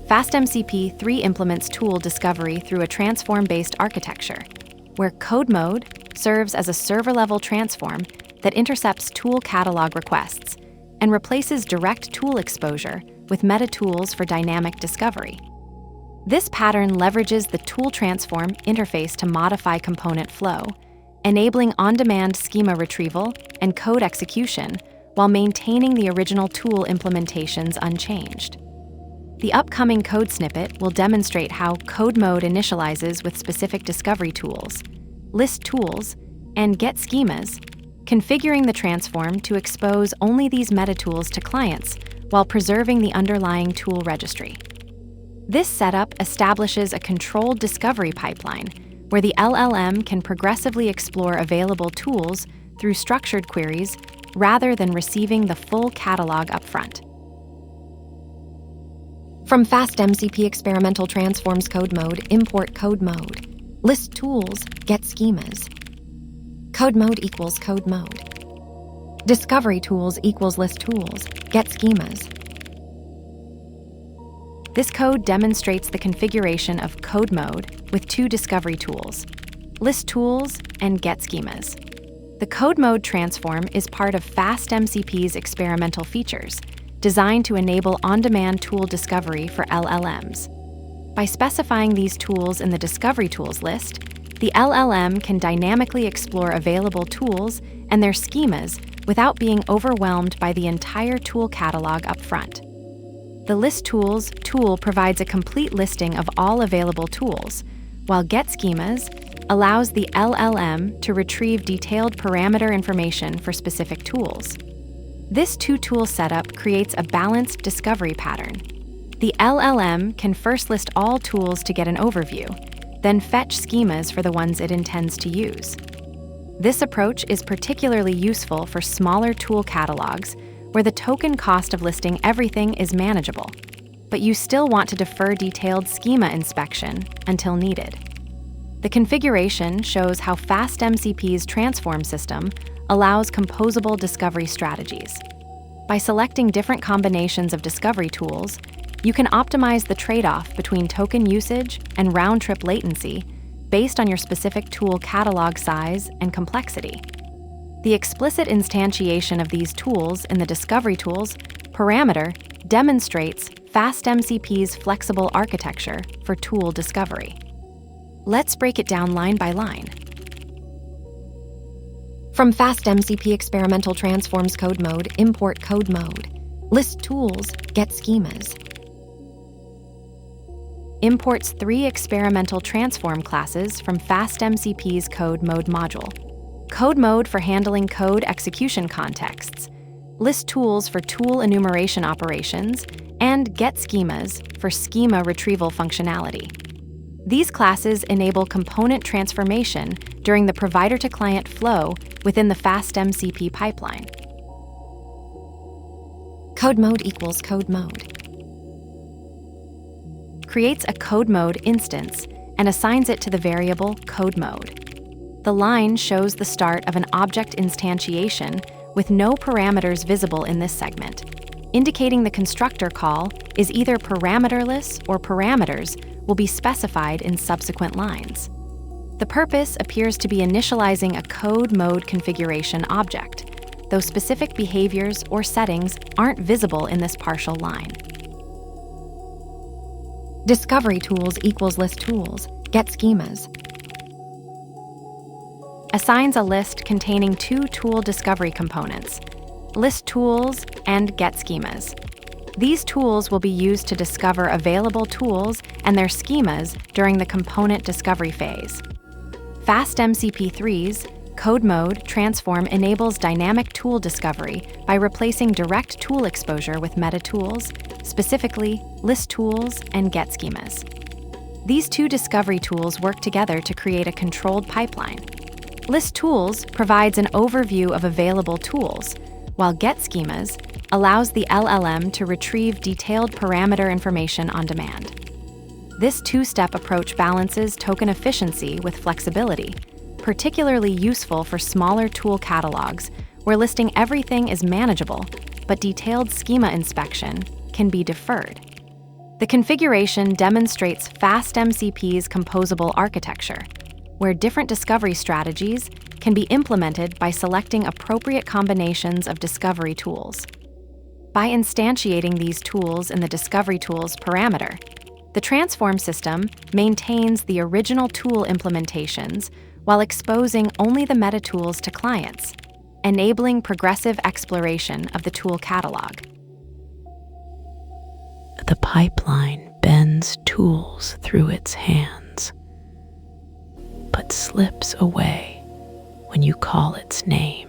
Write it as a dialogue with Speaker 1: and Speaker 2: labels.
Speaker 1: FastMCP 3 implements tool discovery through a transform-based architecture, where CodeMode serves as a server-level transform that intercepts tool catalog requests and replaces direct tool exposure with meta tools for dynamic discovery. This pattern leverages the tool transform interface to modify component flow, enabling on-demand schema retrieval and code execution while maintaining the original tool implementations unchanged. The upcoming code snippet will demonstrate how CodeMode initializes with specific discovery tools, ListTools and GetSchemas, configuring the transform to expose only these meta tools to clients while preserving the underlying tool registry. This setup establishes a controlled discovery pipeline where the LLM can progressively explore available tools through structured queries rather than receiving the full catalog upfront. From FastMCP experimental transforms CodeMode, import CodeMode. ListTools, GetSchemas. CodeMode equals CodeMode. Discovery tools equals ListTools, GetSchemas. This code demonstrates the configuration of CodeMode with two discovery tools, ListTools and GetSchemas. The CodeMode transform is part of FastMCP's experimental features, designed to enable on-demand tool discovery for LLMs. By specifying these tools in the Discovery Tools list, the LLM can dynamically explore available tools and their schemas without being overwhelmed by the entire tool catalog upfront. The ListTools tool provides a complete listing of all available tools, while GetSchemas allows the LLM to retrieve detailed parameter information for specific tools. This two-tool setup creates a balanced discovery pattern. The LLM can first list all tools to get an overview, then fetch schemas for the ones it intends to use. This approach is particularly useful for smaller tool catalogs where the token cost of listing everything is manageable, but you still want to defer detailed schema inspection until needed. The configuration shows how FastMCP's transform system allows composable discovery strategies. By selecting different combinations of discovery tools, you can optimize the trade-off between token usage and round-trip latency based on your specific tool catalog size and complexity. The explicit instantiation of these tools in the Discovery Tools parameter demonstrates FastMCP's flexible architecture for tool discovery. Let's break it down line by line. From FastMCP experimental transforms CodeMode, import CodeMode. ListTools, GetSchemas. Imports 3 experimental transform classes from FastMCP's CodeMode module. CodeMode for handling code execution contexts, ListTools for tool enumeration operations, and GetSchemas for schema retrieval functionality. These classes enable component transformation during the provider-to-client flow within the FastMCP pipeline. CodeMode equals CodeMode. Creates a CodeMode instance and assigns it to the variable CodeMode. The line shows the start of an object instantiation with no parameters visible in this segment, indicating the constructor call is either parameterless or parameters will be specified in subsequent lines. The purpose appears to be initializing a CodeMode configuration object, though specific behaviors or settings aren't visible in this partial line. Discovery tools equals ListTools, GetSchemas. Assigns a list containing 2 tool discovery components, ListTools and GetSchemas. These tools will be used to discover available tools and their schemas during the component discovery phase. FastMCP3's CodeMode transform enables dynamic tool discovery by replacing direct tool exposure with meta tools, specifically ListTools and GetSchemas. These 2 discovery tools work together to create a controlled pipeline. ListTools provides an overview of available tools, while GetSchemas allows the LLM to retrieve detailed parameter information on demand. This 2-step approach balances token efficiency with flexibility, particularly useful for smaller tool catalogs where listing everything is manageable, but detailed schema inspection can be deferred. The configuration demonstrates FastMCP's composable architecture, where different discovery strategies can be implemented by selecting appropriate combinations of discovery tools. By instantiating these tools in the Discovery Tools parameter, the transform system maintains the original tool implementations while exposing only the meta tools to clients, enabling progressive exploration of the tool catalog.
Speaker 2: The pipeline bends tools through its hands, but slips away when you call its name.